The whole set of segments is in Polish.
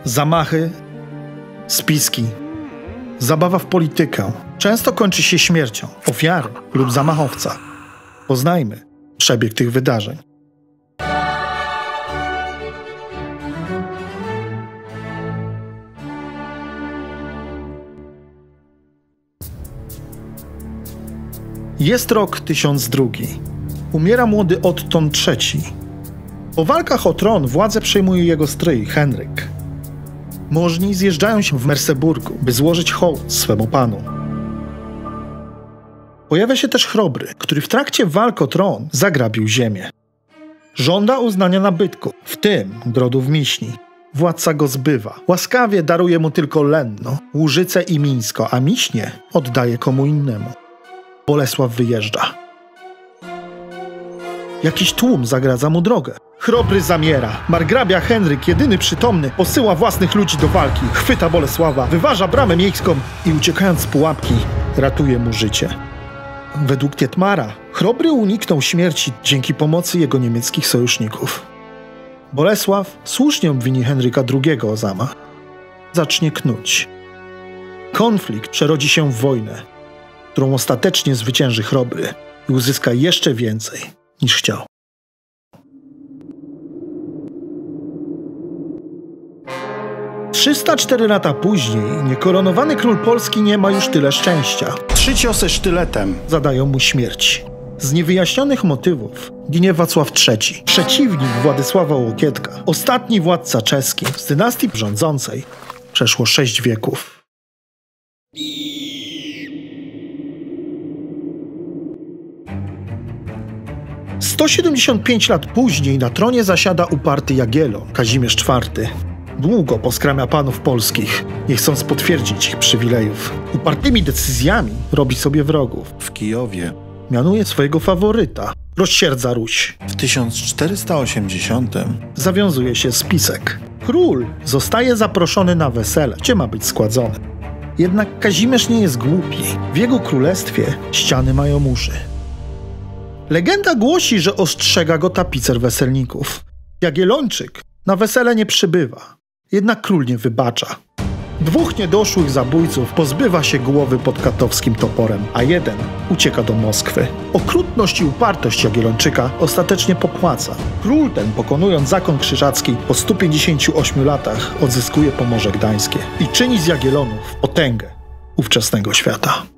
Zamachy, spiski, zabawa w politykę często kończy się śmiercią ofiary lub zamachowca. Poznajmy przebieg tych wydarzeń. Jest rok 1002. Umiera młody Otton III. Po walkach o tron władzę przejmuje jego stryj Henryk. Możni zjeżdżają się w Merseburgu, by złożyć hołd swemu panu. Pojawia się też Chrobry, który w trakcie walk o tron zagrabił ziemię. Żąda uznania nabytku, w tym grodów Miśni. Władca go zbywa. Łaskawie daruje mu tylko Lenno, Łużyce i Mińsko, a Miśnie oddaje komu innemu. Bolesław wyjeżdża. Jakiś tłum zagradza mu drogę. Chrobry zamiera. Margrabia Henryk, jedyny przytomny, posyła własnych ludzi do walki, chwyta Bolesława, wyważa bramę miejską i uciekając z pułapki, ratuje mu życie. Według Tietmara, Chrobry uniknął śmierci dzięki pomocy jego niemieckich sojuszników. Bolesław słusznie obwini Henryka II o zamach. Zacznie knuć. Konflikt przerodzi się w wojnę, którą ostatecznie zwycięży Chrobry i uzyska jeszcze więcej niż chciał. ...304 lata później niekoronowany król Polski nie ma już tyle szczęścia. 3 ciosy sztyletem zadają mu śmierć. Z niewyjaśnionych motywów ginie Wacław III, przeciwnik Władysława Łokietka, ostatni władca czeski z dynastii rządzącej przeszło 6 wieków. – 175 lat później na tronie zasiada uparty Jagiellon, Kazimierz IV. Długo poskramia panów polskich, nie chcąc potwierdzić ich przywilejów. Upartymi decyzjami robi sobie wrogów. W Kijowie mianuje swojego faworyta, rozsierdza Ruś. W 1480 zawiązuje się spisek. Król zostaje zaproszony na wesele, gdzie ma być składzony. Jednak Kazimierz nie jest głupi. W jego królestwie ściany mają uszy. Legenda głosi, że ostrzega go tapicer weselników. Jagiellończyk na wesele nie przybywa, jednak król nie wybacza. 2 niedoszłych zabójców pozbywa się głowy pod katowskim toporem, a jeden ucieka do Moskwy. Okrutność i upartość Jagiellończyka ostatecznie popłaca. Król ten, pokonując zakon krzyżacki, po 158 latach odzyskuje Pomorze Gdańskie i czyni z Jagiellonów potęgę ówczesnego świata. –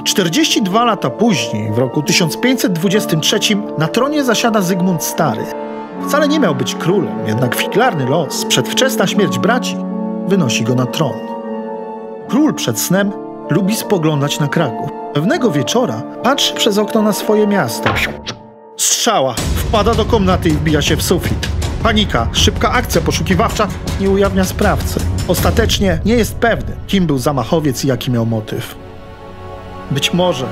42 lata później, w roku 1523, na tronie zasiada Zygmunt Stary. Wcale nie miał być królem, jednak figlarny los, przedwczesna śmierć braci, wynosi go na tron. Król przed snem lubi spoglądać na Kraków. Pewnego wieczora patrzy przez okno na swoje miasto. Strzała, wpada do komnaty i wbija się w sufit. Panika, szybka akcja poszukiwawcza nie ujawnia sprawcy. Ostatecznie nie jest pewny, kim był zamachowiec i jaki miał motyw. Być może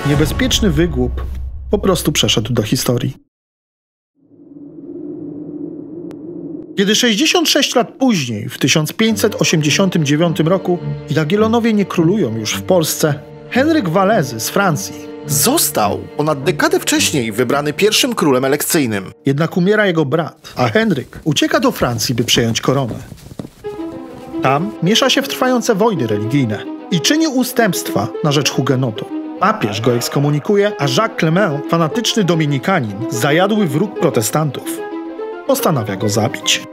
niebezpieczny wygłup po prostu przeszedł do historii. Kiedy 66 lat później, w 1589 roku, Jagiellonowie nie królują już w Polsce, Henryk Walezy z Francji został ponad dekadę wcześniej wybrany pierwszym królem elekcyjnym. Jednak umiera jego brat, a Henryk ucieka do Francji, by przejąć koronę. Tam miesza się w trwające wojny religijne i czyni ustępstwa na rzecz hugenotów. Papież go ekskomunikuje, a Jacques Clement, fanatyczny dominikanin, zajadły wróg protestantów, postanawia go zabić.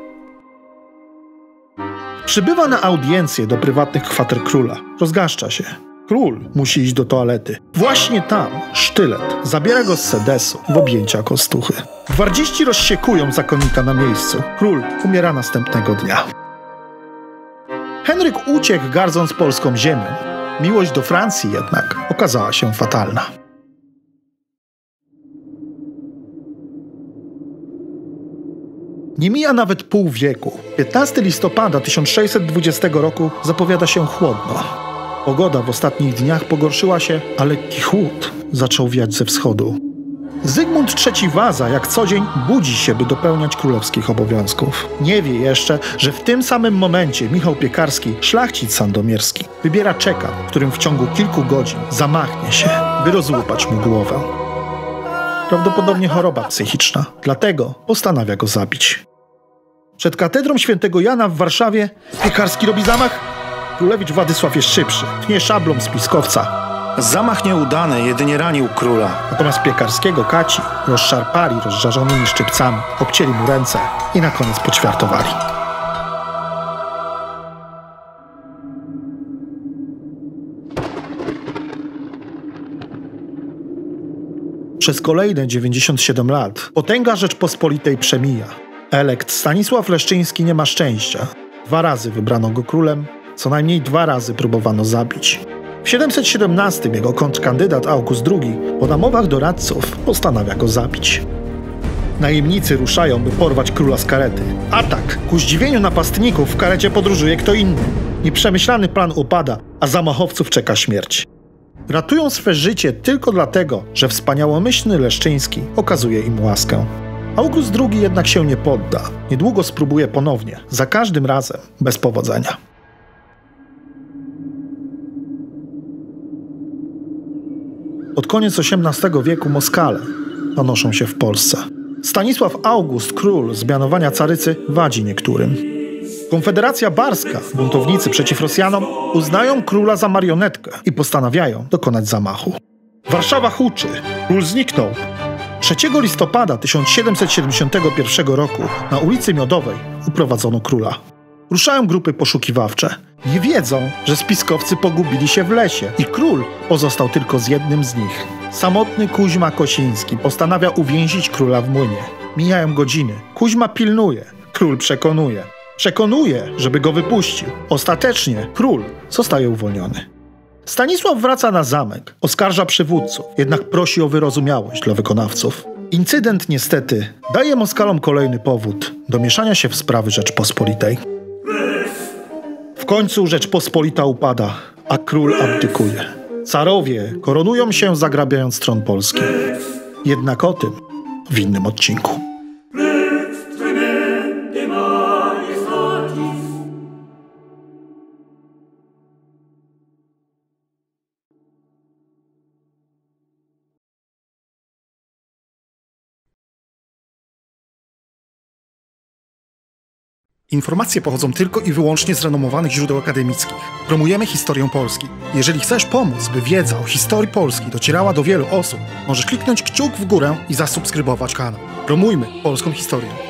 Przybywa na audiencję do prywatnych kwater króla. Rozgaszcza się. Król musi iść do toalety. Właśnie tam sztylet zabiera go z sedesu w objęcia kostuchy. Gwardziści rozsiekują zakonnika na miejscu. Król umiera następnego dnia. Henryk uciekł, gardząc polską ziemią. Miłość do Francji jednak okazała się fatalna. Nie mija nawet pół wieku. 15 listopada 1620 roku zapowiada się chłodno. Pogoda w ostatnich dniach pogorszyła się, a lekki chłód zaczął wiać ze wschodu. Zygmunt III Waza, jak co dzień, budzi się, by dopełniać królewskich obowiązków. Nie wie jeszcze, że w tym samym momencie Michał Piekarski, szlachcic sandomierski, wybiera czekan, którym w ciągu kilku godzin zamachnie się, by rozłupać mu głowę. Prawdopodobnie choroba psychiczna. Dlatego postanawia go zabić. Przed katedrą świętego Jana w Warszawie Piekarski robi zamach. Królewicz Władysław jest szybszy. Tnie szablą z piskowca. Zamach nieudany, jedynie ranił króla. Natomiast Piekarskiego kaci rozszarpali rozżarzonymi szczypcami, obcięli mu ręce i na koniec poćwiartowali. Przez kolejne 97 lat potęga Rzeczpospolitej przemija. Elekt Stanisław Leszczyński nie ma szczęścia. 2 razy wybrano go królem, co najmniej 2 razy próbowano zabić. W 717 jego kontrkandydat August II po namowach doradców postanawia go zabić. Najemnicy ruszają, by porwać króla z karety. Atak! Ku zdziwieniu napastników w karecie podróżuje kto inny. Nieprzemyślany plan upada, a zamachowców czeka śmierć. Ratują swe życie tylko dlatego, że wspaniałomyślny Leszczyński okazuje im łaskę. August II jednak się nie podda. Niedługo spróbuje ponownie, za każdym razem bez powodzenia. Pod koniec XVIII wieku Moskale panoszą się w Polsce. Stanisław August, król z mianowania carycy, wadzi niektórym. Konfederacja Barska, buntownicy przeciw Rosjanom, uznają króla za marionetkę i postanawiają dokonać zamachu. Warszawa huczy, król zniknął. 3 listopada 1771 roku na ulicy Miodowej uprowadzono króla. Ruszają grupy poszukiwawcze. Nie wiedzą, że spiskowcy pogubili się w lesie i król pozostał tylko z jednym z nich. Samotny Kuźma Kosiński postanawia uwięzić króla w młynie. Mijają godziny. Kuźma pilnuje. Król przekonuje. Przekonuje, żeby go wypuścił. Ostatecznie król zostaje uwolniony. Stanisław wraca na zamek. Oskarża przywódców, jednak prosi o wyrozumiałość dla wykonawców. Incydent niestety daje Moskalom kolejny powód do mieszania się w sprawy Rzeczpospolitej. W końcu Rzeczpospolita upada, a król abdykuje. Carowie koronują się, zagrabiając tron polski. Jednak o tym w innym odcinku. Informacje pochodzą tylko i wyłącznie z renomowanych źródeł akademickich. Promujemy historię Polski. Jeżeli chcesz pomóc, by wiedza o historii Polski docierała do wielu osób, możesz kliknąć kciuk w górę i zasubskrybować kanał. Promujmy polską historię.